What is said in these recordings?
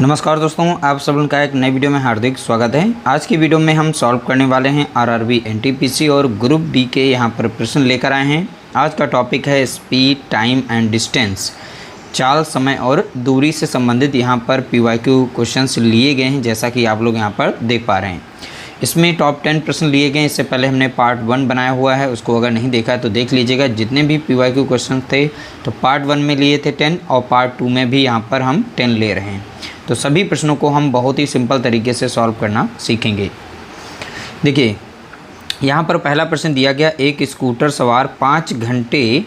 नमस्कार दोस्तों, आप सब लोगों का एक नई वीडियो में हार्दिक स्वागत है। आज की वीडियो में हम सॉल्व करने वाले हैं आरआरबी एनटीपीसी और ग्रुप डी के यहाँ पर प्रश्न लेकर आए हैं। आज का टॉपिक है स्पीड, टाइम एंड डिस्टेंस। चाल, समय और दूरी से संबंधित यहाँ पर पीवाईक्यू क्वेश्चंस लिए गए हैं, जैसा कि आप लोग यहाँ पर देख पा रहे हैं। इसमें टॉप 10 प्रश्न लिए गए। इससे पहले हमने पार्ट 1 बनाया हुआ है, उसको अगर नहीं देखा है तो देख लीजिएगा। जितने भी पीवाईक्यू क्वेश्चन थे तो पार्ट 1 में लिए थे 10 और पार्ट 2 में भी यहाँ पर हम 10 ले रहे हैं। तो सभी प्रश्नों को हम बहुत ही सिंपल तरीके से सॉल्व करना सीखेंगे। देखिए, यहाँ पर पहला प्रश्न दिया गया, एक स्कूटर सवार 5 घंटे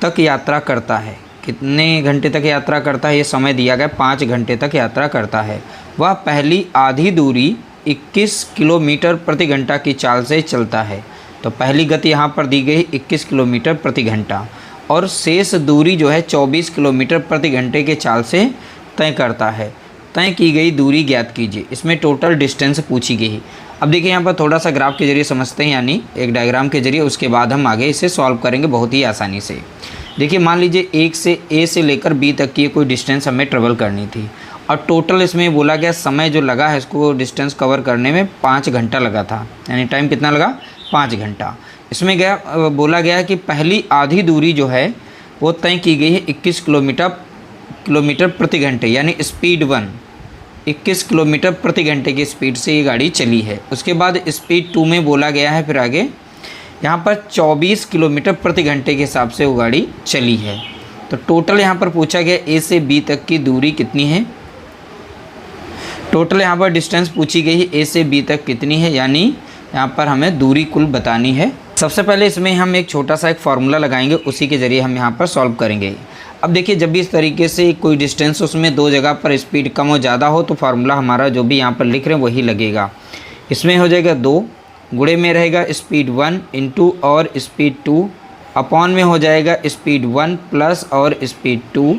तक यात्रा करता है। कितने घंटे तक यात्रा करता है, ये समय दिया गया, 5 घंटे तक यात्रा करता है। वह पहली आधी दूरी 21 किलोमीटर प्रति घंटा की चाल से चलता है। तो पहली गति यहाँ पर दी गई 21 किलोमीटर प्रति घंटा और शेष दूरी जो है 24 किलोमीटर प्रति घंटे के चाल से तय करता है। तय की गई दूरी ज्ञात कीजिए। इसमें टोटल डिस्टेंस पूछी गई। अब देखिए, यहाँ पर थोड़ा सा ग्राफ के जरिए समझते हैं, यानी एक डायग्राम के जरिए, उसके बाद हम आगे इसे सॉल्व करेंगे बहुत ही आसानी से। देखिए, मान लीजिए एक से ए से लेकर बी तक की कोई डिस्टेंस हमें ट्रेवल करनी थी और टोटल इसमें बोला गया समय जो लगा है इसको डिस्टेंस कवर करने में 5 घंटा लगा था। यानी टाइम कितना लगा, 5 घंटा। इसमें बोला गया है कि पहली आधी दूरी जो है वो तय की गई है 21 किलोमीटर प्रति घंटे, यानी स्पीड 1 21 किलोमीटर प्रति घंटे की स्पीड से ये गाड़ी चली है। उसके बाद स्पीड 2 में बोला गया है फिर आगे यहाँ पर 24 किलोमीटर प्रति घंटे के हिसाब से वो गाड़ी चली है। तो टोटल यहाँ पर पूछा गया ए से बी तक की दूरी कितनी है। टोटल यहाँ पर डिस्टेंस पूछी गई है ए से बी तक कितनी है, यानी यहाँ पर हमें दूरी कुल बतानी है। सबसे पहले इसमें हम एक छोटा सा एक फार्मूला लगाएंगे, उसी के ज़रिए हम यहाँ पर सॉल्व करेंगे। अब देखिए, जब भी इस तरीके से कोई डिस्टेंस उसमें दो जगह पर स्पीड कम हो ज़्यादा हो तो फार्मूला हमारा जो भी यहाँ पर लिख रहे हैं वही लगेगा। इसमें हो जाएगा 2 गुणे में रहेगा स्पीड 1 इंटू और स्पीड 2 अपॉन में हो जाएगा स्पीड 1 प्लस और स्पीड 2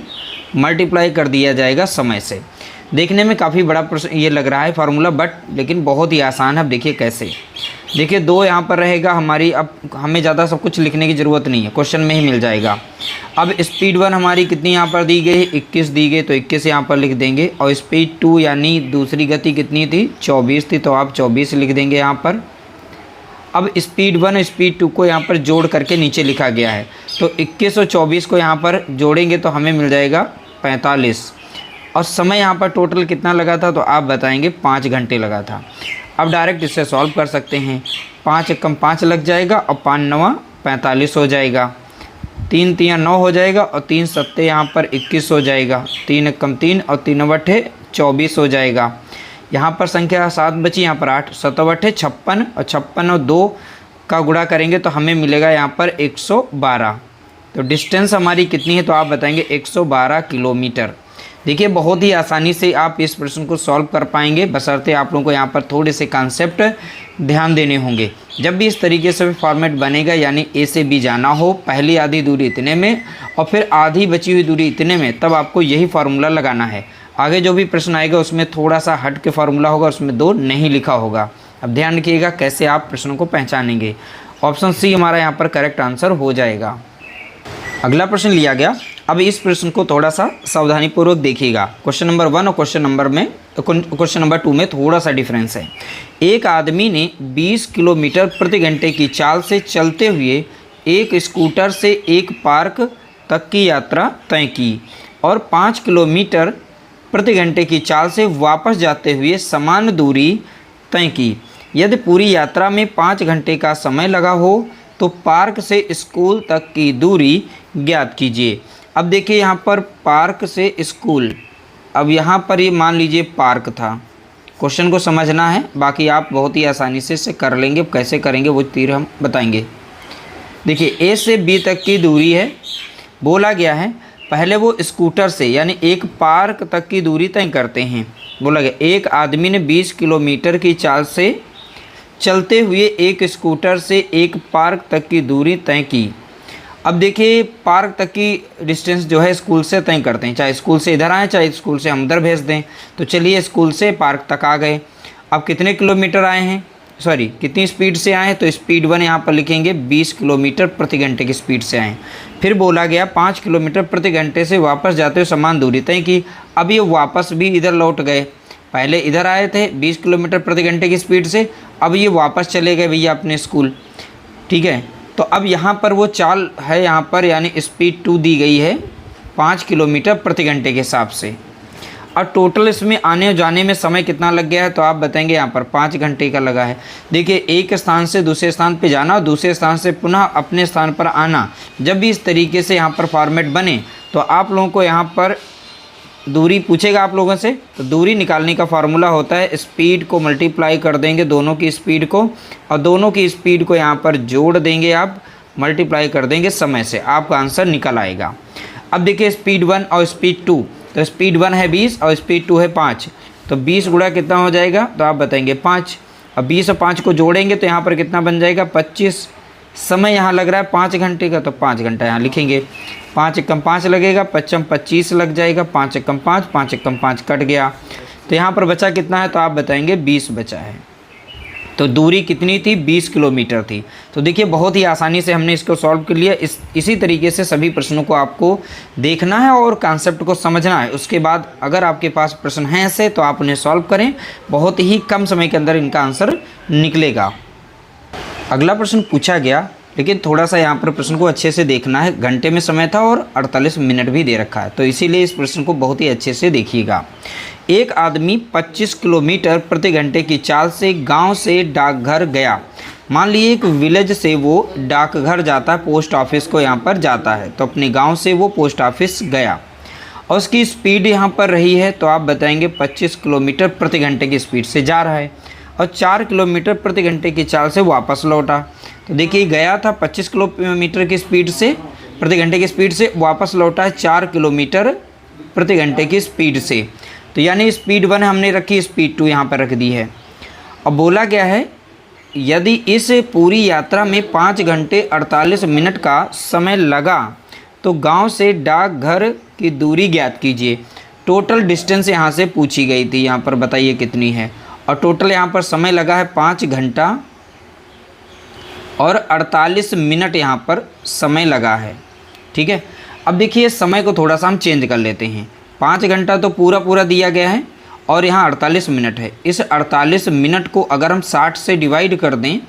मल्टीप्लाई कर दिया जाएगा समय से। देखने में काफ़ी बड़ा प्रश्न ये लग रहा है फार्मूला, बट लेकिन बहुत ही आसान है। अब देखिए कैसे। देखिए 2 यहाँ पर रहेगा हमारी, अब हमें ज़्यादा सब कुछ लिखने की ज़रूरत नहीं है, क्वेश्चन में ही मिल जाएगा। अब स्पीड 1 हमारी कितनी यहाँ पर दी गई है, 21 दी गई, तो 21 यहाँ पर लिख देंगे। और स्पीड 2 यानी दूसरी गति कितनी थी, 24 थी, तो आप 24 लिख देंगे यहाँ पर। अब स्पीड 1 स्पीड 2 को यहाँ पर जोड़ करके नीचे लिखा गया है, तो 21 और 24 को यहाँ पर जोड़ेंगे तो हमें मिल जाएगा 45। और समय यहाँ पर टोटल कितना लगा था, तो आप बताएंगे 5 घंटे लगा था। अब डायरेक्ट इससे सॉल्व कर सकते हैं। 5 कम 5 लग जाएगा और 5 9 45 हो जाएगा। 3 3 9 हो जाएगा और 3 7 यहाँ पर 21 हो जाएगा। 3 कम 3 और 3 8 24 हो जाएगा। यहाँ पर संख्या 7 बची, यहाँ पर 8 7 8 56 और 56 और 2 का गुणा करेंगे तो हमें मिलेगा यहाँ पर 112। तो डिस्टेंस हमारी कितनी है, तो आप बताएंगे 112 किलोमीटर। देखिए, बहुत ही आसानी से आप इस प्रश्न को सॉल्व कर पाएंगे, बशर्ते आप लोगों को यहाँ पर थोड़े से कॉन्सेप्ट ध्यान देने होंगे। जब भी इस तरीके से फॉर्मेट बनेगा, यानी ए से बी जाना हो, पहली आधी दूरी इतने में और फिर आधी बची हुई दूरी इतने में, तब आपको यही फार्मूला लगाना है। आगे जो भी प्रश्न आएगा उसमें थोड़ा सा हट के फार्मूला होगा, उसमें 2 नहीं लिखा होगा। अब ध्यान रखिएगा कैसे आप प्रश्नों को पहचानेंगे। ऑप्शन सी हमारा यहाँ पर करेक्ट आंसर हो जाएगा। अगला प्रश्न लिया गया। अब इस प्रश्न को थोड़ा सा सावधानीपूर्वक देखिएगा। क्वेश्चन नंबर 1 और क्वेश्चन नंबर 2 में थोड़ा सा डिफरेंस है। एक आदमी ने 20 किलोमीटर प्रति घंटे की चाल से चलते हुए एक स्कूटर से एक पार्क तक की यात्रा तय की और 5 किलोमीटर प्रति घंटे की चाल से वापस जाते हुए समान दूरी तय की। यदि पूरी यात्रा में 5 घंटे का समय लगा हो तो पार्क से स्कूल तक की दूरी ज्ञात कीजिए। अब देखिए, यहाँ पर पार्क से स्कूल, अब यहाँ पर ये मान लीजिए पार्क था। क्वेश्चन को समझना है, बाकी आप बहुत ही आसानी से इसे कर लेंगे। कैसे करेंगे वो तीर हम बताएंगे। देखिए, ए से बी तक की दूरी है, बोला गया है पहले वो स्कूटर से यानी एक पार्क तक की दूरी तय करते हैं। बोला गया एक आदमी ने 20 किलोमीटर की चाल से चलते हुए एक स्कूटर से एक पार्क तक की दूरी तय की। अब देखिए, पार्क तक की डिस्टेंस जो है स्कूल से तय करते हैं, चाहे स्कूल से इधर आए चाहे स्कूल से हम उधर भेज दें। तो चलिए स्कूल से पार्क तक आ गए। अब कितने किलोमीटर आए हैं, सॉरी कितनी स्पीड से आए, तो स्पीड 1 यहाँ पर लिखेंगे 20 किलोमीटर प्रति घंटे की स्पीड से आए। फिर बोला गया 5 किलोमीटर प्रति घंटे से वापस जाते हुए समान दूरी तय की। अब ये वापस भी इधर लौट गए, पहले इधर आए थे 20 किलोमीटर प्रति घंटे की स्पीड से, अब ये वापस चले गए भैया अपने स्कूल। ठीक है, तो अब यहाँ पर वो चाल है यहाँ पर, यानी स्पीड 2 दी गई है 5 किलोमीटर प्रति घंटे के हिसाब से। और टोटल इसमें आने और जाने में समय कितना लग गया है, तो आप बताएंगे यहाँ पर 5 घंटे का लगा है। देखिए एक स्थान से दूसरे स्थान पे जाना और दूसरे स्थान से पुनः अपने स्थान पर आना, जब भी इस तरीके से यहाँ पर फॉर्मेट बने तो आप लोगों को यहाँ पर दूरी पूछेगा आप लोगों से, तो दूरी निकालने का फार्मूला होता है स्पीड को मल्टीप्लाई कर देंगे दोनों की स्पीड को, और दोनों की स्पीड को यहाँ पर जोड़ देंगे, आप मल्टीप्लाई कर देंगे समय से, आपका आंसर निकल आएगा। अब देखिए स्पीड 1 और स्पीड 2, तो स्पीड 1 है 20 और स्पीड 2 है 5, तो 20 गुणा कितना हो जाएगा, तो आप बताएंगे 5। अब 20 और 5 को जोड़ेंगे तो यहाँ पर कितना बन जाएगा 25। समय यहाँ लग रहा है 5 घंटे का, तो 5 घंटा यहाँ लिखेंगे। 5 एकम 5 लगेगा, 5 25 लग जाएगा, 5 एकम 5, 5 एकम 5 कट गया, तो यहाँ पर बचा कितना है, तो आप बताएंगे 20 बचा है। तो दूरी कितनी थी, 20 किलोमीटर थी। तो देखिए बहुत ही आसानी से हमने इसको सॉल्व कर लिया। इसी तरीके से सभी प्रश्नों को आपको देखना है और कॉन्सेप्ट को समझना है। उसके बाद अगर आपके पास प्रश्न हैं ऐसे तो आप उन्हें सॉल्व करें, बहुत ही कम समय के अंदर इनका आंसर निकलेगा। अगला प्रश्न पूछा गया, लेकिन थोड़ा सा यहाँ पर प्रश्न को अच्छे से देखना है। घंटे में समय था और 48 मिनट भी दे रखा है, तो इसीलिए इस प्रश्न को बहुत ही अच्छे से देखिएगा। एक आदमी 25 किलोमीटर प्रति घंटे की चाल से गांव से डाकघर गया। मान लीजिए एक विलेज से वो डाकघर जाता है, पोस्ट ऑफिस को यहाँ पर जाता है, तो अपने गांव से वो पोस्ट ऑफिस गया और उसकी स्पीड यहाँ पर रही है, तो आप बताएंगे 25 किलोमीटर प्रति घंटे की स्पीड से जा रहा है और 4 किलोमीटर प्रति घंटे की चाल से वापस लौटा। तो देखिए गया था 25 किलोमीटर की स्पीड से प्रति घंटे की स्पीड से, वापस लौटा है 4 किलोमीटर प्रति घंटे की स्पीड से, तो यानी स्पीड 1 हमने रखी, स्पीड 2 यहाँ पर रख दी है। अब बोला गया है यदि इस पूरी यात्रा में 5 घंटे 48 मिनट का समय लगा तो गांव से डाकघर की दूरी ज्ञात कीजिए। टोटल डिस्टेंस यहाँ से पूछी गई थी, यहाँ पर बताइए कितनी है, और टोटल यहाँ पर समय लगा है 5 घंटा और 48 मिनट यहाँ पर समय लगा है। ठीक है, अब देखिए समय को थोड़ा सा हम चेंज कर लेते हैं। 5 घंटा तो पूरा दिया गया है और यहाँ 48 मिनट है। इस 48 मिनट को अगर हम 60 से डिवाइड कर दें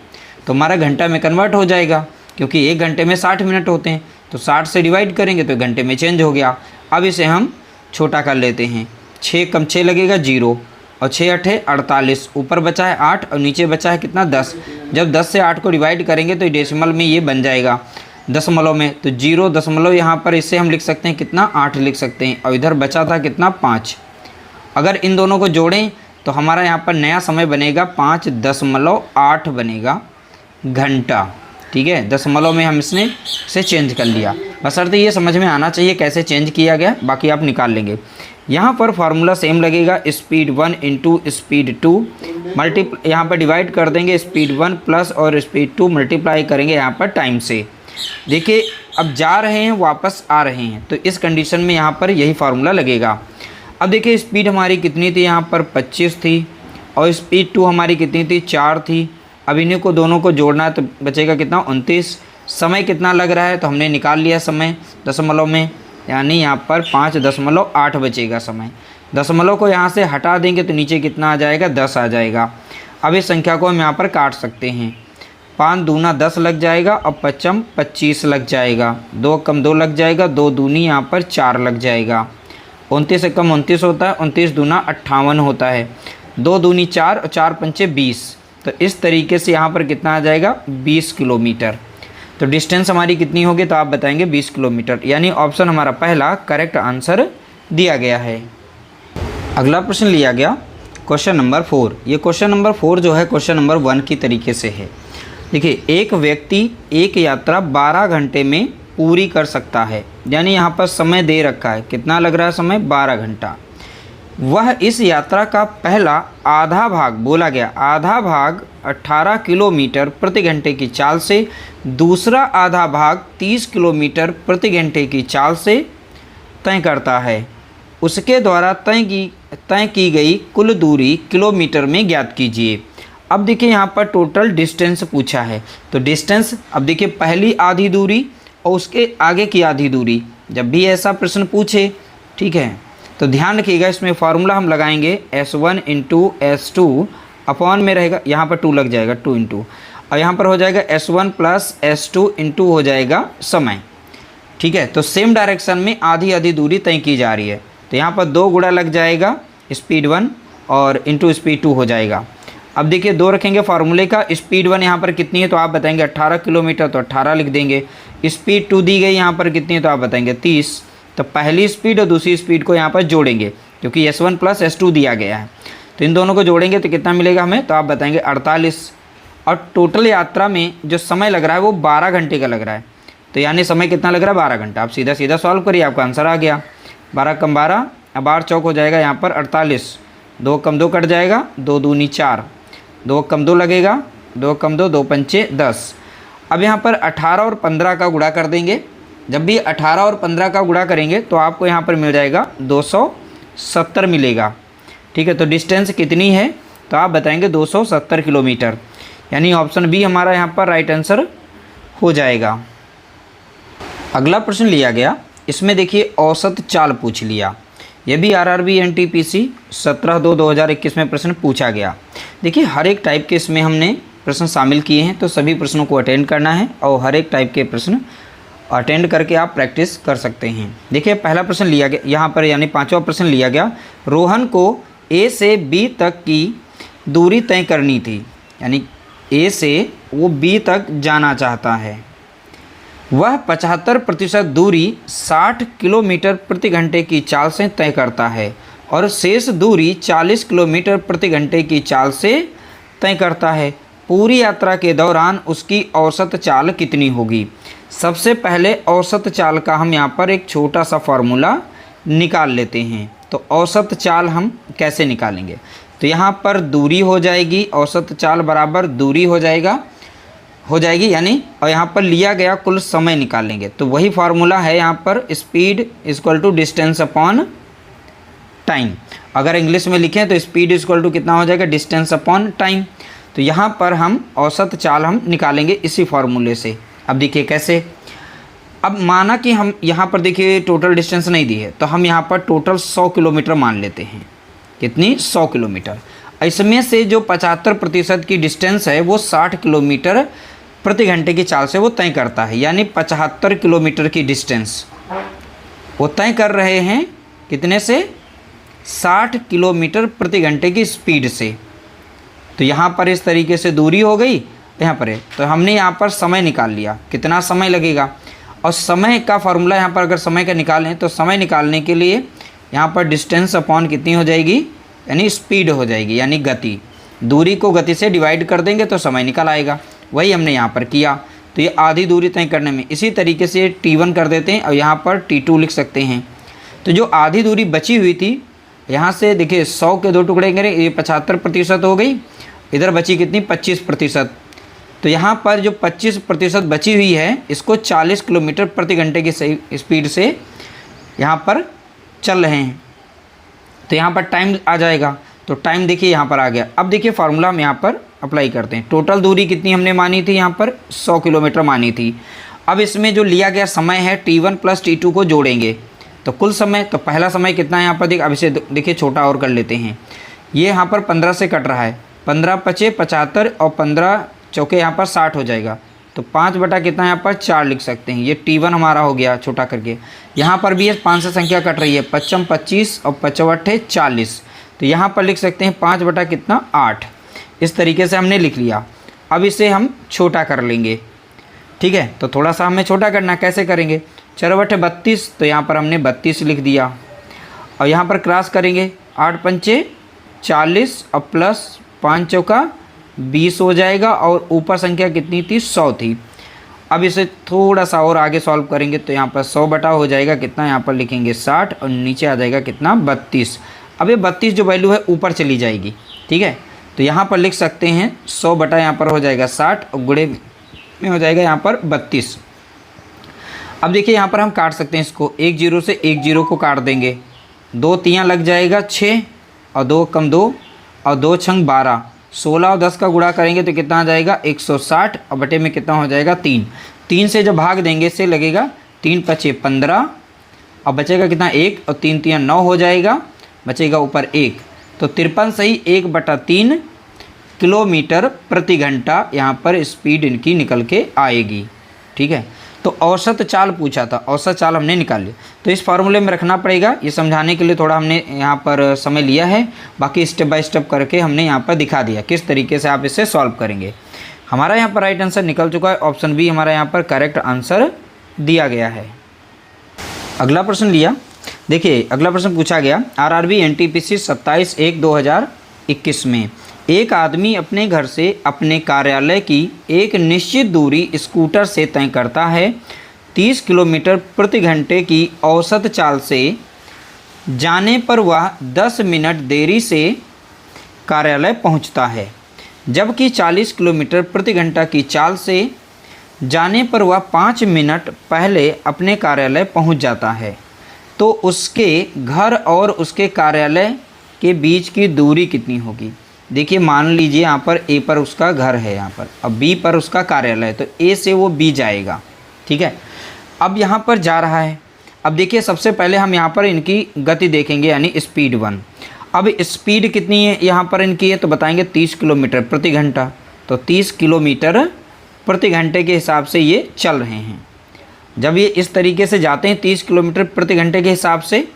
तो हमारा घंटा में कन्वर्ट हो जाएगा, क्योंकि 1 घंटे में 60 मिनट होते हैं, तो 60 से डिवाइड करेंगे तो घंटे में चेंज हो गया। अब इसे हम छोटा कर लेते हैं, 6 कम 6 लगेगा 0 और 6 8 48, ऊपर बचा है 8 और नीचे बचा है कितना 10। जब 10 से 8 को डिवाइड करेंगे तो डेसिमल में ये बन जाएगा दशमलव में, तो 0 दशमलव यहाँ पर इसे हम लिख सकते हैं कितना 8 लिख सकते हैं, और इधर बचा था कितना 5। अगर इन दोनों को जोड़ें तो हमारा यहाँ पर नया समय बनेगा 5.8 बनेगा घंटा। ठीक है, दशमलव में हम इसने से चेंज कर लिया, बशर्ते ये समझ में आना चाहिए कैसे चेंज किया गया, बाकी आप निकाल लेंगे। यहाँ पर फार्मूला सेम लगेगा, स्पीड 1 इंटू स्पीड 2 यहाँ पर डिवाइड कर देंगे, स्पीड 1 प्लस और स्पीड 2 मल्टीप्लाई करेंगे यहाँ पर टाइम से। देखिए अब जा रहे हैं वापस आ रहे हैं, तो इस कंडीशन में यहाँ पर यही फार्मूला लगेगा। अब देखिए स्पीड हमारी कितनी थी, यहाँ पर 25 थी और स्पीड 2 हमारी कितनी थी 4 थी। अब इन्हीं को दोनों को जोड़ना है तो बचेगा कितना 29। समय कितना लग रहा है तो हमने निकाल लिया समय दशमलव में, यानी यहाँ पर 5.8 बचेगा समय। दशमलव को यहाँ से हटा देंगे तो नीचे कितना आ जाएगा 10 आ जाएगा। अब इस संख्या को हम यहाँ पर काट सकते हैं, 5 दूना 10 लग जाएगा और 5 25 लग जाएगा, 2 कम 2 लग जाएगा, 2 दूनी यहाँ पर 4 लग जाएगा, 29 से कम 29 होता है, 29 दूना 58 होता है, 2 दूनी 4 और 4 पंचे 20। तो इस तरीके से यहाँ पर कितना आ जाएगा 20 किलोमीटर। तो डिस्टेंस हमारी कितनी होगी तो आप बताएंगे 20 किलोमीटर, यानी ऑप्शन हमारा पहला करेक्ट आंसर दिया गया है। अगला प्रश्न लिया गया क्वेश्चन नंबर 4। ये क्वेश्चन नंबर 4 जो है क्वेश्चन नंबर 1 की तरीके से है। देखिए एक व्यक्ति एक यात्रा 12 घंटे में पूरी कर सकता है, यानी यहाँ पर समय दे रखा है, कितना लग रहा है समय 12 घंटा। वह इस यात्रा का पहला आधा भाग बोला गया, आधा भाग 18 किलोमीटर प्रति घंटे की चाल से, दूसरा आधा भाग 30 किलोमीटर प्रति घंटे की चाल से तय करता है। उसके द्वारा तय की गई कुल दूरी किलोमीटर में ज्ञात कीजिए। अब देखिए यहाँ पर टोटल डिस्टेंस पूछा है, तो डिस्टेंस अब देखिए पहली आधी दूरी और उसके आगे की आधी दूरी, जब भी ऐसा प्रश्न पूछे, ठीक है, तो ध्यान रखिएगा इसमें फार्मूला हम लगाएंगे S1 इंटू S2 अपॉन में रहेगा, यहाँ पर 2 लग जाएगा, 2 इंटू, और यहाँ पर हो जाएगा S1 प्लस S2 इंटू हो जाएगा समय, ठीक है। तो सेम डायरेक्शन में आधी आधी दूरी तय की जा रही है, तो यहाँ पर 2 गुणा लग जाएगा स्पीड 1 और इंटू स्पीड 2 हो जाएगा। अब देखिए 2 रखेंगे फार्मूले का, स्पीड 1 यहाँ पर कितनी है तो आप बताएंगे 18 किलोमीटर, तो 18 लिख देंगे। स्पीड 2 दी गई यहाँ पर कितनी है तो आप बताएंगे 30, तो पहली स्पीड और दूसरी स्पीड को यहाँ पर जोड़ेंगे क्योंकि S1 प्लस S2 दिया गया है, तो इन दोनों को जोड़ेंगे तो कितना मिलेगा हमें, तो आप बताएंगे 48। और टोटल यात्रा में जो समय लग रहा है वो 12 घंटे का लग रहा है, तो यानी समय कितना लग रहा है 12 घंटा। आप सीधा सीधा सॉल्व करिए, आपका आंसर आ गया। 12 कम 12, अब 8 चौक हो जाएगा यहाँ पर 48, 2 कम 2 कट जाएगा, 2 दूनी 4, 2 कम 2 लगेगा, 2 कम 2, 2 पंचे 10। अब यहाँ पर 18 और 15 का गुणा कर देंगे, जब भी 18 और 15 का गुणा करेंगे तो आपको यहाँ पर मिल जाएगा 270 मिलेगा, ठीक है। तो डिस्टेंस कितनी है तो आप बताएंगे 270 किलोमीटर, यानी ऑप्शन बी हमारा यहाँ पर राइट आंसर हो जाएगा। अगला प्रश्न लिया गया, इसमें देखिए औसत चाल पूछ लिया, ये भी RRB NTPC 17/2/2021 में प्रश्न पूछा गया। देखिए हर एक टाइप के इसमें हमने प्रश्न शामिल किए हैं, तो सभी प्रश्नों को अटेंड करना है और हर एक टाइप के प्रश्न अटेंड करके आप प्रैक्टिस कर सकते हैं। देखिए पहला प्रश्न लिया गया यहाँ पर, यानी 5वां प्रश्न लिया गया, रोहन को A से B तक की दूरी तय करनी थी, यानी A से वो B तक जाना चाहता है, वह 75% दूरी 60 किलोमीटर प्रति घंटे की चाल से तय करता है और शेष दूरी 40 किलोमीटर प्रति घंटे की चाल से तय करता है। पूरी यात्रा के दौरान उसकी औसत चाल कितनी होगी। सबसे पहले औसत चाल का हम यहाँ पर एक छोटा सा फार्मूला निकाल लेते हैं। तो औसत चाल हम कैसे निकालेंगे, तो यहाँ पर दूरी हो जाएगी, औसत चाल बराबर दूरी हो जाएगी यानी, और यहाँ पर लिया गया कुल समय निकालेंगे, तो वही फार्मूला है यहाँ पर speed equal to distance upon time. अगर इंग्लिश में लिखें तो स्पीड इक्वल टू कितना हो जाएगा, डिस्टेंस अपॉन टाइम। तो यहाँ पर हम औसत चाल हम निकालेंगे इसी फार्मूले से। अब देखिए कैसे, अब माना कि हम यहाँ पर देखिए टोटल डिस्टेंस नहीं दी है, तो हम यहाँ पर टोटल 100 किलोमीटर मान लेते हैं। कितनी, 100 किलोमीटर। इसमें से जो 75% की डिस्टेंस है वो 60 किलोमीटर प्रति घंटे की चाल से वो तय करता है, यानी 75 किलोमीटर की डिस्टेंस वो तय कर रहे हैं कितने से, 60 किलोमीटर प्रति घंटे की स्पीड से। तो यहाँ पर इस तरीके से दूरी हो गई, यहाँ पर है, तो हमने यहाँ पर समय निकाल लिया, कितना समय लगेगा। और समय का फार्मूला यहाँ पर अगर समय का निकालें तो समय निकालने के लिए यहाँ पर डिस्टेंस अपॉन कितनी हो जाएगी, यानी स्पीड हो जाएगी, यानी गति। दूरी को गति से डिवाइड कर देंगे तो समय निकल आएगा, वही हमने यहाँ पर किया। तो ये आधी दूरी तय करने में इसी तरीके से T1 कर देते हैं और यहाँ पर T2 लिख सकते हैं। तो जो आधी दूरी बची हुई थी, यहाँ से देखिए 100 के 2 टुकड़े करें, ये 75% हो गई, इधर बची कितनी, 25%। तो यहाँ पर जो 25% बची हुई है, इसको 40 किलोमीटर प्रति घंटे की सही स्पीड से यहाँ पर चल रहे हैं, तो यहाँ पर टाइम आ जाएगा। तो टाइम देखिए यहाँ पर आ गया। अब देखिए फार्मूला हम यहाँ पर अप्लाई करते हैं। टोटल दूरी कितनी हमने मानी थी, यहाँ पर 100 किलोमीटर मानी थी। अब इसमें जो लिया गया समय है T1 प्लस T2 को जोड़ेंगे तो कुल समय, तो पहला समय कितना है यहाँ पर अब इसे देखिए छोटा और कर लेते हैं। ये यहाँ पर 15 से कट रहा है, 15 पचे 75 और 15 चौके यहाँ पर 60 हो जाएगा। तो 5 बटा कितना यहाँ पर 4 लिख सकते हैं। ये T1 हमारा हो गया छोटा करके। यहाँ पर भी ये 5 से संख्या कट रही है, 55 25 और 55 40। तो यहाँ पर लिख सकते हैं 5 बटा कितना 8। इस तरीके से हमने लिख लिया। अब इसे हम छोटा कर लेंगे, ठीक है। तो थोड़ा सा हमें छोटा करना, कैसे करेंगे, 4 बटे 32, तो यहाँ पर हमने 32 लिख दिया। और यहाँ पर क्रॉस करेंगे, 8 पंचे 40 और प्लस 5 चौका 20 हो जाएगा, और ऊपर संख्या कितनी थी, 100 थी। अब इसे थोड़ा सा और आगे सॉल्व करेंगे तो यहाँ पर 100 बटा हो जाएगा कितना, यहाँ पर लिखेंगे 60 और नीचे आ जाएगा कितना 32। अब ये 32 जो वैल्यू है ऊपर चली जाएगी, ठीक है। तो यहाँ पर लिख सकते हैं 100 बटा यहाँ पर हो जाएगा 60 और गुणे में हो जाएगा यहाँ पर 32। अब देखिए यहाँ पर हम काट सकते हैं इसको, 1 0 से 1 0 को काट देंगे, 2 तियाँ लग जाएगा 6 और 2 कम 2 और 2 छंग 12, 16 और 10 का गुणा करेंगे तो कितना आ जाएगा 160 और बटे में कितना हो जाएगा 3। 3 से जब भाग देंगे इससे लगेगा 3 पचे 15 और बचेगा कितना 1 और 3 3 9 हो जाएगा, बचेगा ऊपर 1। तो 53 सही 1/3 किलोमीटर प्रति घंटा यहाँ पर स्पीड इनकी निकल के आएगी। ठीक है, तो औसत चाल पूछा था, औसत चाल हमने निकाल ली। तो इस फार्मूले में रखना पड़ेगा, ये समझाने के लिए थोड़ा हमने यहाँ पर समय लिया है, बाकी स्टेप बाय स्टेप करके हमने यहाँ पर दिखा दिया किस तरीके से आप इसे सॉल्व करेंगे। हमारा यहाँ पर राइट आंसर निकल चुका है, ऑप्शन बी हमारा यहाँ पर करेक्ट आंसर दिया गया है। अगला प्रश्न लिया, देखिए अगला प्रश्न पूछा गया आरआरबी एनटीपीसी 27/1/2021 में एक आदमी अपने घर से अपने कार्यालय की एक निश्चित दूरी स्कूटर से तय करता है। 30 किलोमीटर प्रति घंटे की औसत चाल से जाने पर वह 10 मिनट देरी से कार्यालय पहुंचता है, जबकि 40 किलोमीटर प्रति घंटा की चाल से जाने पर वह 5 मिनट पहले अपने कार्यालय पहुंच जाता है। तो उसके घर और उसके कार्यालय के बीच की दूरी कितनी होगी। देखिए मान लीजिए यहाँ पर ए पर उसका घर है यहाँ पर, अब बी पर उसका कार्यालय है, तो ए से वो बी जाएगा। ठीक है, अब यहाँ पर जा रहा है। अब देखिए सबसे पहले हम यहाँ पर इनकी गति देखेंगे यानी स्पीड 1। अब स्पीड कितनी है यहाँ पर इनकी है तो बताएंगे 30 किलोमीटर प्रति घंटा। तो 30 किलोमीटर प्रति घंटे के हिसाब से ये चल रहे हैं। जब ये इस तरीके से जाते हैं 30 किलोमीटर प्रति घंटे के हिसाब से,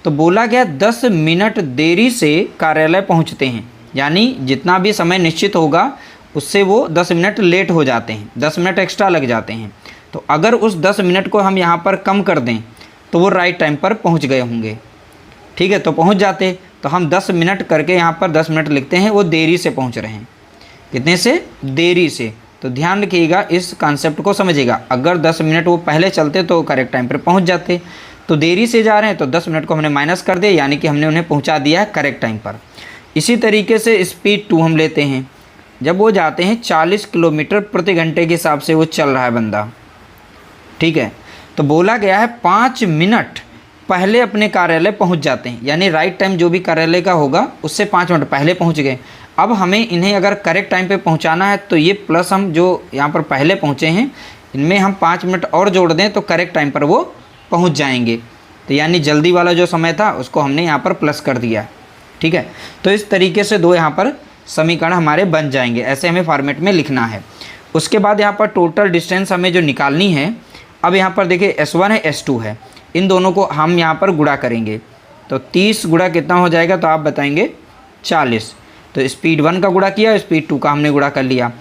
तो बोला गया 10 मिनट देरी से कार्यालय पहुंचते हैं, यानी जितना भी समय निश्चित होगा उससे वो 10 मिनट लेट हो जाते हैं, 10 मिनट एक्स्ट्रा लग जाते हैं। तो अगर उस 10 मिनट को हम यहाँ पर कम कर दें तो वो राइट टाइम पर पहुँच गए होंगे। ठीक है, तो पहुँच जाते, तो हम 10 मिनट करके यहाँ पर 10 मिनट लिखते हैं, वो देरी से पहुँच रहे हैं। कितने से? देरी से। तो ध्यान रखिएगा, इस कॉन्सेप्ट को समझिएगा। अगर 10 मिनट वो पहले चलते तो करेक्ट टाइम पर पहुंच जाते, तो देरी से जा रहे हैं तो 10 मिनट को हमने माइनस कर दिया, यानी कि हमने उन्हें पहुंचा दिया है करेक्ट टाइम पर। इसी तरीके से स्पीड 2 हम लेते हैं। जब वो जाते हैं 40 किलोमीटर प्रति घंटे के हिसाब से वो चल रहा है बंदा। ठीक है, तो बोला गया है 5 मिनट पहले अपने कार्यालय पहुँच जाते हैं, यानी राइट टाइम जो भी कार्यालय का होगा उससे 5 मिनट पहले पहुँच गए। अब हमें इन्हें अगर करेक्ट टाइम पे पहुंचाना है तो ये प्लस हम जो यहाँ पर पहले पहुँचे हैं इनमें हम 5 मिनट और जोड़ दें तो करेक्ट टाइम पर वो पहुंच जाएंगे। तो यानी जल्दी वाला जो समय था उसको हमने यहाँ पर प्लस कर दिया। ठीक है, तो इस तरीके से 2 यहाँ पर समीकरण हमारे बन जाएंगे। ऐसे हमें फॉर्मेट में लिखना है। उसके बाद यहाँ पर टोटल डिस्टेंस हमें जो निकालनी है, अब यहाँ पर देखिए S1 है S2 है, इन दोनों को हम यहाँ पर गुणा करेंगे। तो 30 गुणा कितना हो जाएगा तो आप बताएंगे 40। तो स्पीड 1 का गुणा किया, स्पीड 2 का हमने गुणा कर लिया।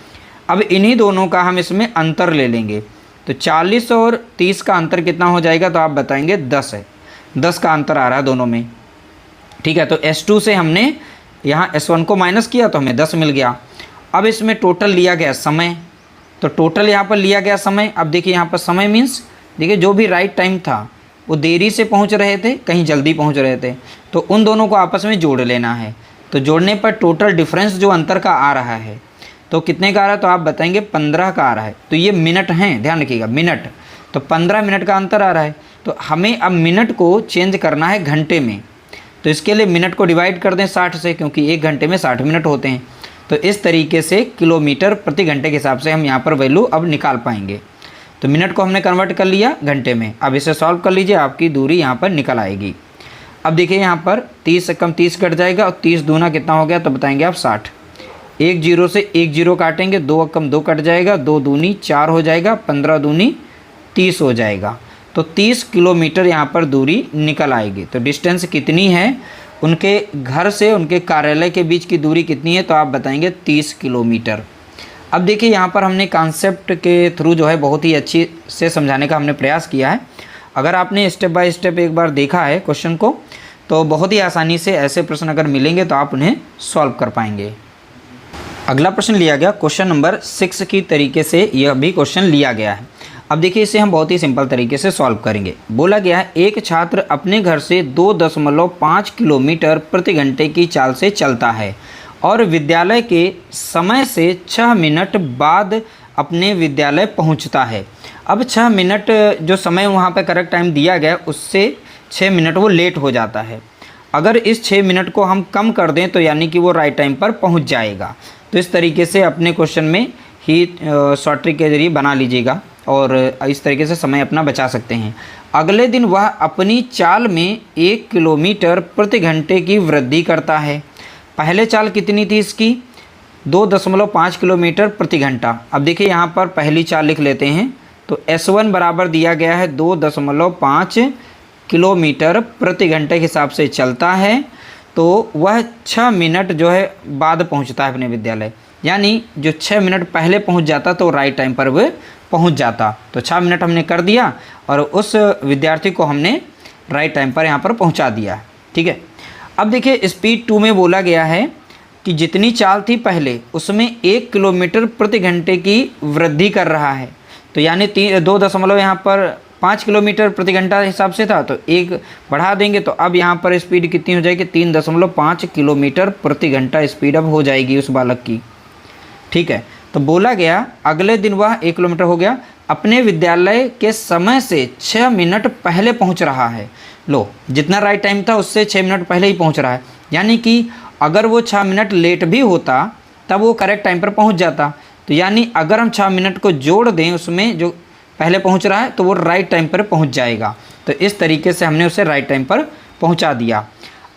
अब इन्हीं दोनों का हम इसमें अंतर ले लेंगे। तो 40 और 30 का अंतर कितना हो जाएगा तो आप बताएंगे 10 है। 10 का अंतर आ रहा है दोनों में। ठीक है, तो S2 से हमने यहाँ S1 को माइनस किया तो हमें 10 मिल गया। अब इसमें टोटल लिया गया समय, तो टोटल यहाँ पर लिया गया समय। अब देखिए यहाँ पर समय मीन्स देखिए जो भी राइट टाइम था वो देरी से पहुँच रहे थे, कहीं जल्दी पहुँच रहे थे, तो उन दोनों को आपस में जोड़ लेना है। तो जोड़ने पर टोटल डिफरेंस जो अंतर का आ रहा है तो कितने का आ रहा है तो आप बताएंगे 15 का आ रहा है। तो ये मिनट हैं, ध्यान रखिएगा मिनट, तो 15 मिनट का अंतर आ रहा है। तो हमें अब मिनट को चेंज करना है घंटे में। तो इसके लिए मिनट को डिवाइड कर दें 60 से, क्योंकि 1 घंटे में 60 मिनट होते हैं। तो इस तरीके से किलोमीटर प्रति घंटे के हिसाब से हम यहाँ पर वैल्यू अब निकाल पाएंगे। तो मिनट को हमने कन्वर्ट कर लिया घंटे में। अब इसे सॉल्व कर लीजिए, आपकी दूरी यहाँ पर निकल आएगी। अब देखिए यहाँ पर 30 से कम 30 कट जाएगा और 30 दूना कितना हो गया तो बताएंगे आप 60। 1 0 से 1 0 काटेंगे, 2 कम 2 कट जाएगा, 2 दूनी 4 हो जाएगा, 15 दूनी 30 हो जाएगा। तो 30 किलोमीटर यहाँ पर दूरी निकल आएगी। तो डिस्टेंस कितनी है उनके घर से उनके कार्यालय के बीच की दूरी कितनी है तो आप बताएंगे 30 किलोमीटर। अब देखिए यहाँ पर हमने कॉन्सेप्ट के थ्रू जो है बहुत ही अच्छी से समझाने का हमने प्रयास किया है। अगर आपने स्टेप बाय स्टेप एक बार देखा है क्वेश्चन को तो बहुत ही आसानी से ऐसे प्रश्न अगर मिलेंगे तो आप उन्हें सॉल्व कर पाएंगे। अगला प्रश्न लिया गया क्वेश्चन नंबर 6 की तरीके से यह भी क्वेश्चन लिया गया है। अब देखिए इसे हम बहुत ही सिंपल तरीके से सॉल्व करेंगे। बोला गया है एक छात्र अपने घर से 2.5 किलोमीटर प्रति घंटे की चाल से चलता है और विद्यालय के समय से 6 मिनट बाद अपने विद्यालय पहुंचता है। अब 6 मिनट जो समय वहाँ पे करेक्ट टाइम दिया गया उससे 6 मिनट वो लेट हो जाता है। अगर इस 6 मिनट को हम कम कर दें तो यानी कि वो राइट टाइम पर पहुँच जाएगा। तो इस तरीके से अपने क्वेश्चन में ही शॉर्ट ट्रिक के जरिए बना लीजिएगा और इस तरीके से समय अपना बचा सकते हैं। अगले दिन वह अपनी चाल में 1 किलोमीटर प्रति घंटे की वृद्धि करता है। पहले चाल कितनी थी इसकी? 2.5 किलोमीटर प्रति घंटा। अब देखिए यहाँ पर पहली चाल लिख लेते हैं। तो S1 बराबर दिया गया है 2.5 किलोमीटर प्रति घंटे के हिसाब से चलता है, तो वह 6 मिनट जो है बाद पहुँचता है अपने विद्यालय। यानी जो 6 मिनट पहले पहुँच जाता तो राइट टाइम पर वह पहुँच जाता। तो 6 मिनट हमने कर दिया और उस विद्यार्थी को हमने राइट टाइम पर यहाँ पर पहुँचा दिया। ठीक है। अब देखिए स्पीड 2 में बोला गया है कि जितनी चाल थी पहले उसमें 1 किलोमीटर प्रति घंटे की वृद्धि कर रहा है। तो यानी 2 यहाँ पर 5 किलोमीटर प्रति घंटा हिसाब से था, तो 1 बढ़ा देंगे तो अब यहाँ पर स्पीड कितनी हो जाएगी? 3.5 किलोमीटर प्रति घंटा स्पीड अब हो जाएगी उस बालक की। ठीक है। तो बोला गया अगले दिन वह 1 किलोमीटर हो गया, अपने विद्यालय के समय से 6 मिनट पहले पहुँच रहा है। लो, जितना राइट टाइम था उससे 6 मिनट पहले ही पहुँच रहा है। यानी कि अगर वो 6 मिनट लेट भी होता तब वो करेक्ट टाइम पर पहुँच जाता। तो यानी अगर हम 6 मिनट को जोड़ दें उसमें जो पहले पहुंच रहा है तो वो राइट टाइम पर पहुंच जाएगा। तो इस तरीके से हमने उसे राइट टाइम पर पहुंचा दिया।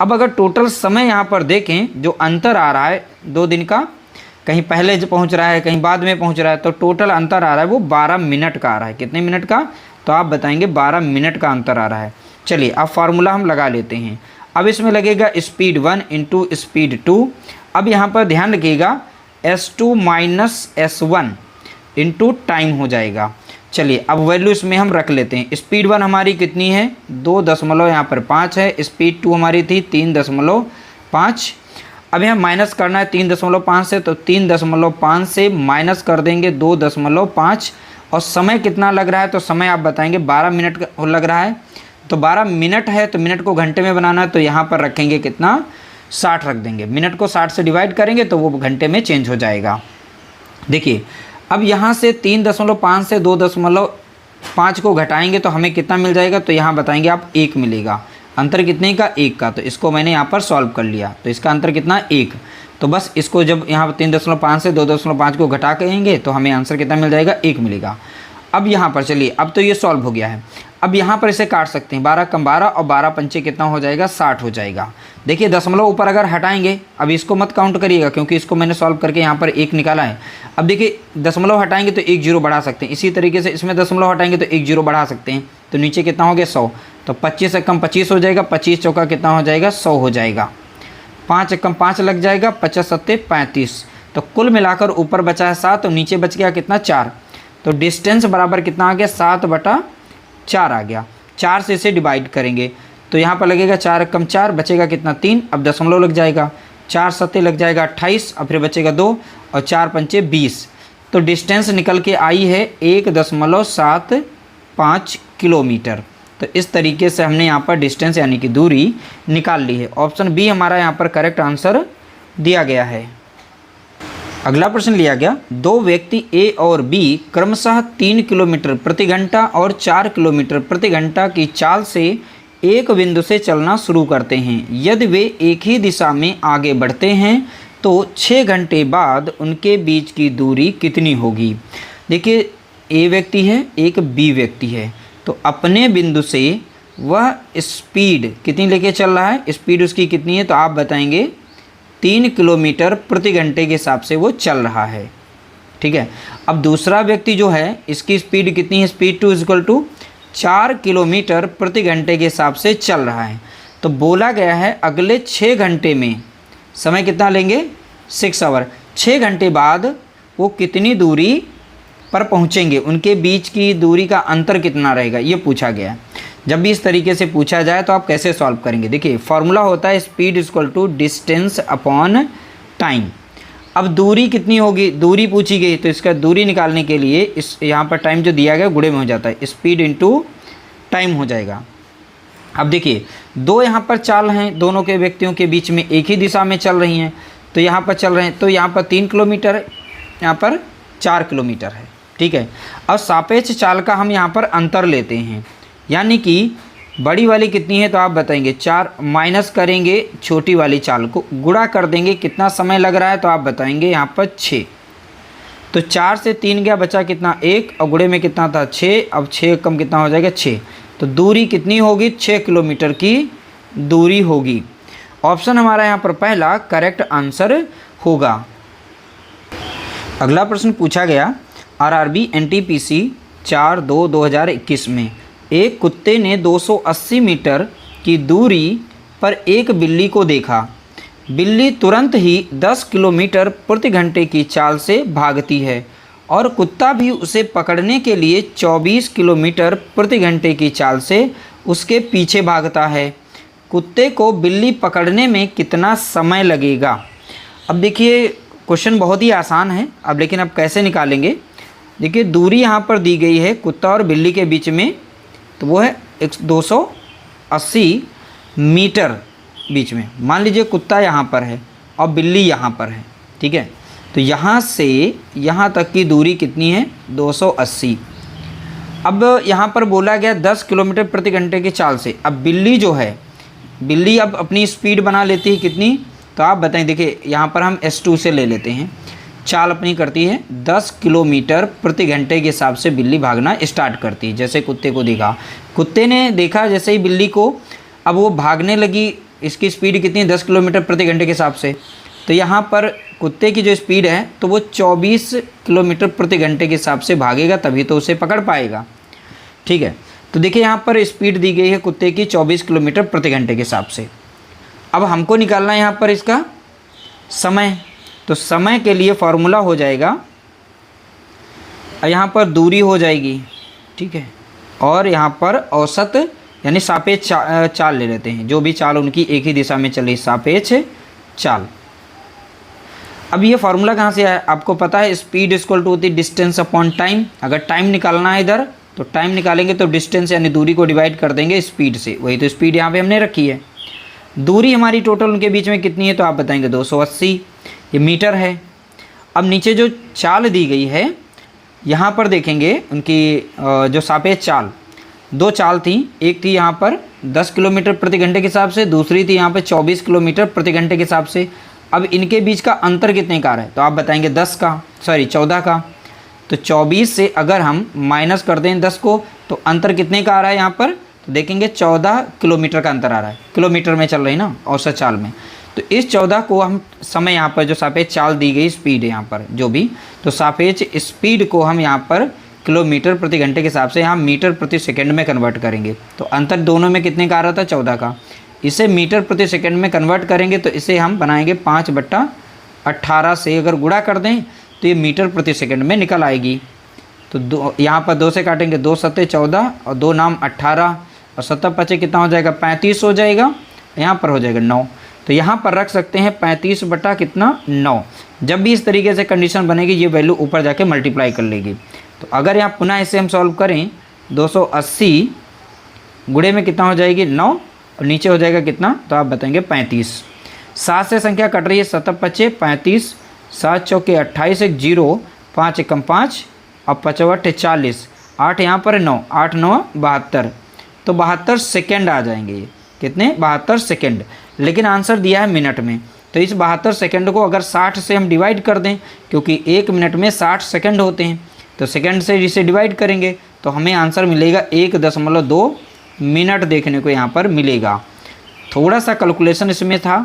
अब अगर टोटल समय यहाँ पर देखें, जो अंतर आ रहा है 2 दिन का, कहीं पहले जो पहुंच रहा है कहीं बाद में पहुंच रहा है, तो टोटल अंतर आ रहा है वो 12 मिनट का आ रहा है। कितने मिनट का? तो आप बताएंगे 12 मिनट का अंतर आ रहा है। चलिए अब फार्मूला हम लगा लेते हैं। अब इसमें लगेगा स्पीड 1 इंटू स्पीड 2। अब यहाँ पर ध्यान रखिएगा S2 minus S1 into time हो जाएगा। चलिए अब वैल्यू इसमें हम रख लेते हैं। स्पीड 1 हमारी कितनी है? 2 यहाँ पर 5 है। स्पीड 2 हमारी थी 3.5। अब यहाँ माइनस करना है 3.5 से, तो 3.5 से माइनस कर देंगे 2.5 और समय कितना लग रहा है? तो समय आप बताएंगे 12 मिनट लग रहा है। तो 12 मिनट है तो मिनट को घंटे में बनाना है, तो यहाँ पर रखेंगे कितना? 60 रख देंगे। मिनट को 60 से डिवाइड करेंगे तो वो घंटे में चेंज हो जाएगा। देखिए अब यहाँ से 3.5 से 2.5 को घटाएंगे तो हमें कितना मिल जाएगा? तो यहाँ बताएंगे आप 1 मिलेगा। अंतर कितने का? 1 का। तो इसको मैंने यहाँ पर सॉल्व कर लिया। तो इसका अंतर कितना? 1। तो बस इसको जब यहाँ 3.5 से 2.5 को घटा करेंगे तो हमें आंसर कितना मिल जाएगा? 1 मिलेगा। अब यहाँ पर चलिए, अब तो ये सॉल्व हो गया है। अब यहाँ पर इसे काट सकते हैं। 12 कम 12 और 12 पंचे कितना हो जाएगा? 60 हो जाएगा। देखिए दशमलव ऊपर अगर हटाएंगे, अब इसको मत काउंट करिएगा क्योंकि इसको मैंने सॉल्व करके यहाँ पर 1 निकाला है। अब देखिए दशमलव हटाएंगे तो 1 0 बढ़ा सकते हैं। इसी तरीके से इसमें दशमलव हटाएंगे तो 1 0 बढ़ा सकते हैं। तो नीचे कितना हो गया? 100। तो 25 से कम 25 हो जाएगा। 25 चौका कितना हो जाएगा? 100 हो जाएगा। 5 से कम 5 लग जाएगा। 50 सत्ते 35। तो कुल मिलाकर ऊपर बचा है 7 और नीचे बच गया कितना? 4। तो डिस्टेंस बराबर कितना आ गया? 7/4 आ गया। 4 से इसे डिवाइड करेंगे तो यहाँ पर लगेगा 4 कम 4 बचेगा कितना? 3। अब दशमलव लग जाएगा। 4 सत्ते लग जाएगा 28 और फिर बचेगा 2 और 4 पंचे 20। तो डिस्टेंस निकल के आई है 1.75 किलोमीटर। तो इस तरीके से हमने यहाँ पर डिस्टेंस यानी कि दूरी निकाल ली है। ऑप्शन बी हमारा यहाँ पर करेक्ट आंसर दिया गया है। अगला प्रश्न लिया गया, 2 व्यक्ति ए और बी क्रमशः 3 किलोमीटर प्रति घंटा और 4 किलोमीटर प्रति घंटा की चाल से एक बिंदु से चलना शुरू करते हैं। यदि वे एक ही दिशा में आगे बढ़ते हैं तो 6 घंटे बाद उनके बीच की दूरी कितनी होगी? देखिए ए व्यक्ति है, एक बी व्यक्ति है, तो अपने बिंदु से वह स्पीड कितनी लेके चल रहा है? स्पीड उसकी कितनी है? तो आप बताएंगे 3 किलोमीटर प्रति घंटे के हिसाब से वो चल रहा है। ठीक है। अब दूसरा व्यक्ति जो है इसकी स्पीड कितनी है? स्पीड 2 = 4 किलोमीटर प्रति घंटे के हिसाब से चल रहा है। तो बोला गया है अगले 6 घंटे में समय कितना लेंगे? 6 आवर। 6 घंटे बाद वो कितनी दूरी पर पहुँचेंगे? उनके बीच की दूरी का अंतर कितना रहेगा? ये पूछा गया है। जब भी इस तरीके से पूछा जाए तो आप कैसे सॉल्व करेंगे? देखिए फॉर्मूला होता है स्पीड = डिस्टेंस अपॉन टाइम। अब दूरी कितनी होगी? दूरी पूछी गई तो इसका दूरी निकालने के लिए इस यहाँ पर टाइम जो दिया गया गुणे में हो जाता है, स्पीड इंटू टाइम हो जाएगा। अब देखिए 2 यहाँ पर चाल हैं, दोनों के व्यक्तियों के बीच में एक ही दिशा में चल रही हैं, तो यहाँ पर चल रहे हैं, तो यहाँ पर 3 किलोमीटर है, यहाँ पर 4 किलोमीटर है। ठीक है। अब सापेक्ष चाल का हम यहाँ पर अंतर लेते हैं, यानी कि बड़ी वाली कितनी है तो आप बताएंगे 4, माइनस करेंगे छोटी वाली चाल को, गुणा कर देंगे, कितना समय लग रहा है तो आप बताएंगे यहाँ पर 6। तो 4 से 3 गया, बचा कितना 1, और गुणे में कितना था 6, अब 6 कम कितना हो जाएगा 6। तो दूरी कितनी होगी 6 किलोमीटर की दूरी होगी। ऑप्शन हमारा यहाँ पर पहला करेक्ट आंसर होगा। अगला प्रश्न पूछा गया आरआरबी एनटीपीसी 4/2/2021 में एक कुत्ते ने 280 मीटर की दूरी पर एक बिल्ली को देखा। बिल्ली तुरंत ही 10 किलोमीटर प्रति घंटे की चाल से भागती है और कुत्ता भी उसे पकड़ने के लिए 24 किलोमीटर प्रति घंटे की चाल से उसके पीछे भागता है। कुत्ते को बिल्ली पकड़ने में कितना समय लगेगा। अब देखिए क्वेश्चन बहुत ही आसान है, अब लेकिन अब कैसे निकालेंगे। देखिए दूरी यहाँ पर दी गई है कुत्ता और बिल्ली के बीच में, तो वो है 280 मीटर बीच में। मान लीजिए कुत्ता यहाँ पर है और बिल्ली यहाँ पर है, ठीक है। तो यहाँ से यहाँ तक की दूरी कितनी है 280। अब यहाँ पर बोला गया 10 किलोमीटर प्रति घंटे की चाल से। अब बिल्ली जो है, बिल्ली अब अपनी स्पीड बना लेती है कितनी, तो आप बताएं। देखिए यहाँ पर हम S2 से ले लेते हैं, चाल अपनी करती है 10 किलोमीटर प्रति घंटे के हिसाब से बिल्ली भागना स्टार्ट करती है। जैसे कुत्ते को देखा, कुत्ते ने देखा जैसे ही बिल्ली को, अब वो भागने लगी। इसकी स्पीड कितनी है 10 किलोमीटर प्रति घंटे के हिसाब से। तो यहाँ पर कुत्ते की जो स्पीड है तो वो 24 किलोमीटर प्रति घंटे के हिसाब से भागेगा, तभी तो उसे पकड़ पाएगा, ठीक है। तो देखिए यहाँ पर स्पीड दी गई है कुत्ते की 24 किलोमीटर प्रति घंटे के हिसाब से। अब हमको निकालना है यहाँ पर इसका समय। तो समय के लिए फॉर्मूला हो जाएगा, यहाँ पर दूरी हो जाएगी, ठीक है, और यहाँ पर औसत यानी सापेक्ष चाल ले लेते हैं। जो भी चाल उनकी एक ही दिशा में चले, सापेक्ष चाल। अब ये फॉर्मूला कहाँ से आया, आपको पता है स्पीड इक्वल टू होती है डिस्टेंस अपॉन टाइम। अगर टाइम निकालना है इधर तो टाइम निकालेंगे तो डिस्टेंस यानी दूरी को डिवाइड कर देंगे स्पीड से, वही तो स्पीड यहाँ पे हमने रखी है। दूरी हमारी टोटल उनके बीच में कितनी है तो आप बताएंगे 280, ये मीटर है। अब नीचे जो चाल दी गई है यहाँ पर देखेंगे उनकी जो सापेक्ष चाल, दो चाल थी, एक थी यहाँ पर 10 किलोमीटर प्रति घंटे के हिसाब से, दूसरी थी यहाँ पर 24 किलोमीटर प्रति घंटे के हिसाब से। अब इनके बीच का अंतर कितने का है तो आप बताएंगे 14 का। तो 24 से अगर हम माइनस कर दें 10 को तो अंतर कितने का आ रहा है यहाँ पर, तो देखेंगे 14 किलोमीटर का अंतर आ रहा है। किलोमीटर में चल रही ना औसत चाल में, तो इस 14 को हम समय यहाँ पर जो सापेक्ष चाल दी गई स्पीड है यहाँ पर जो भी, तो सापेक्ष स्पीड को हम यहाँ पर किलोमीटर प्रति घंटे के हिसाब से यहाँ मीटर प्रति सेकंड में कन्वर्ट करेंगे। तो अंतर दोनों में कितने का आ रहा था 14 का, इसे मीटर प्रति सेकंड में कन्वर्ट करेंगे तो इसे हम बनाएंगे 5/18 से अगर गुणा कर दें तो ये मीटर प्रति सेकंड में निकल आएगी। तो यहाँ पर 2 से काटेंगे, 2 सत्ते 14 और 2 नाम 18 और 7/5 कितना हो जाएगा 35 हो जाएगा, यहाँ पर हो जाएगा 9। तो यहाँ पर रख सकते हैं 35/9। जब भी इस तरीके से कंडीशन बनेगी ये वैल्यू ऊपर जाके मल्टीप्लाई कर लेगी। तो अगर यहाँ पुनः इसे हम सॉल्व करें 280 गुणे में कितना हो जाएगी 9 और नीचे हो जाएगा कितना तो आप बताएंगे 35। 7 से संख्या कट रही है, 7/5 35, 7 चौके 28, 1 0, 5 एकम 5 और 5 40, 8 यहाँ पर है 9, 8 9 72। तो 72 सेकेंड आ जाएंगे ये, कितने 72 सेकेंड। लेकिन आंसर दिया है मिनट में, तो इस 72 सेकेंड को अगर 60 से हम डिवाइड कर दें, क्योंकि 1 मिनट में 60 सेकेंड होते हैं, तो सेकेंड से इसे डिवाइड करेंगे तो हमें आंसर मिलेगा 1.2 मिनट देखने को यहाँ पर मिलेगा। थोड़ा सा कैलकुलेशन इसमें था,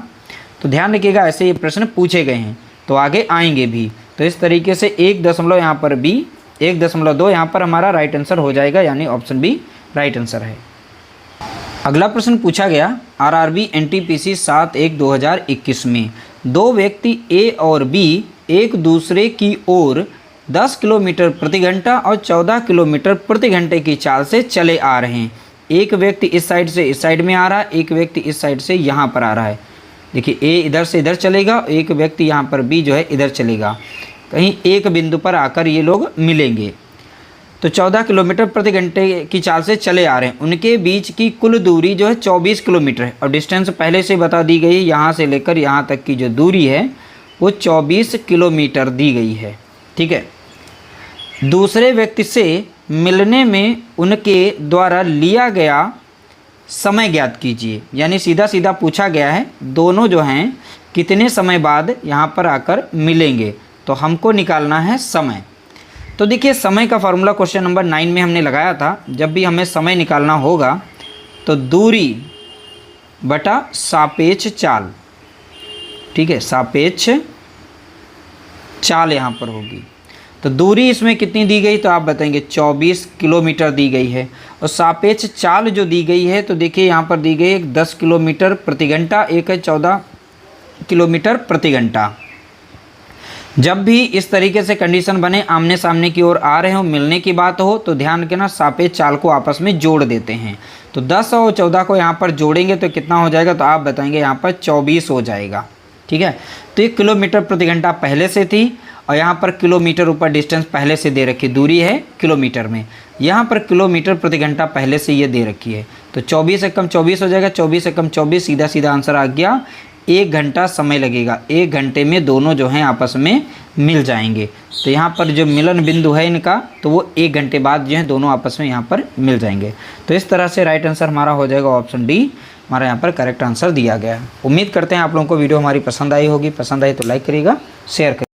तो ध्यान रखिएगा ऐसे ये प्रश्न पूछे गए हैं तो आगे आएंगे भी। तो इस तरीके से 1 यहाँ पर बी, 1.2 यहाँ पर हमारा राइट आंसर हो जाएगा, यानी ऑप्शन बी राइट आंसर है। अगला प्रश्न पूछा गया आरआरबी एनटीपीसी 7/1/2021 में दो व्यक्ति ए और बी एक दूसरे की ओर 10 किलोमीटर प्रति घंटा और 14 किलोमीटर प्रति घंटे की चाल से चले आ रहे हैं। एक व्यक्ति इस साइड से इस साइड में आ रहा है, एक व्यक्ति इस साइड से यहाँ पर आ रहा है। देखिए ए इधर से इधर चलेगा, एक व्यक्ति यहाँ पर बी जो है इधर चलेगा। कहीं एक बिंदु पर आकर ये लोग मिलेंगे। तो 14 किलोमीटर प्रति घंटे की चाल से चले आ रहे हैं। उनके बीच की कुल दूरी जो है 24 किलोमीटर है और डिस्टेंस पहले से बता दी गई है। यहाँ से लेकर यहाँ तक की जो दूरी है वो 24 किलोमीटर दी गई है, ठीक है। दूसरे व्यक्ति से मिलने में उनके द्वारा लिया गया समय ज्ञात कीजिए, यानी सीधा सीधा पूछा गया है दोनों जो हैं कितने समय बाद यहाँ पर आकर मिलेंगे, तो हमको निकालना है समय। तो देखिए समय का फार्मूला क्वेश्चन नंबर 9 में हमने लगाया था। जब भी हमें समय निकालना होगा तो दूरी बटा सापेक्ष चाल, ठीक है, सापेक्ष चाल यहाँ पर होगी। तो दूरी इसमें कितनी दी गई तो आप बताएंगे 24 किलोमीटर दी गई है, और सापेक्ष चाल जो दी गई है तो देखिए यहाँ पर दी गई है 10 किलोमीटर प्रति घंटा, एक है 14 किलोमीटर प्रति घंटा। जब भी इस तरीके से कंडीशन बने, आमने सामने की ओर आ रहे हो, मिलने की बात हो, तो ध्यान रखना सापेक्ष चाल को आपस में जोड़ देते हैं। तो 10 और 14 को यहाँ पर जोड़ेंगे तो कितना हो जाएगा, तो आप बताएंगे यहाँ पर 24 हो जाएगा, ठीक है। तो 1 किलोमीटर प्रति घंटा पहले से थी, और यहाँ पर किलोमीटर ऊपर डिस्टेंस पहले से दे रखी, दूरी है किलोमीटर में, यहाँ पर किलोमीटर प्रति घंटा पहले से ये दे रखी है। तो 24 से कम 24 हो जाएगा, 24 से कम 24, सीधा सीधा आंसर आ गया। 1 घंटा समय लगेगा, 1 घंटे में दोनों जो हैं आपस में मिल जाएंगे। तो यहाँ पर जो मिलन बिंदु है इनका, तो वो 1 घंटे बाद जो है दोनों आपस में यहाँ पर मिल जाएंगे। तो इस तरह से राइट आंसर हमारा हो जाएगा ऑप्शन डी, हमारा यहाँ पर करेक्ट आंसर दिया गया है। उम्मीद करते हैं आप लोगों को वीडियो हमारी पसंद आई होगी। पसंद आई तो लाइक करिएगा, शेयर करिएगा।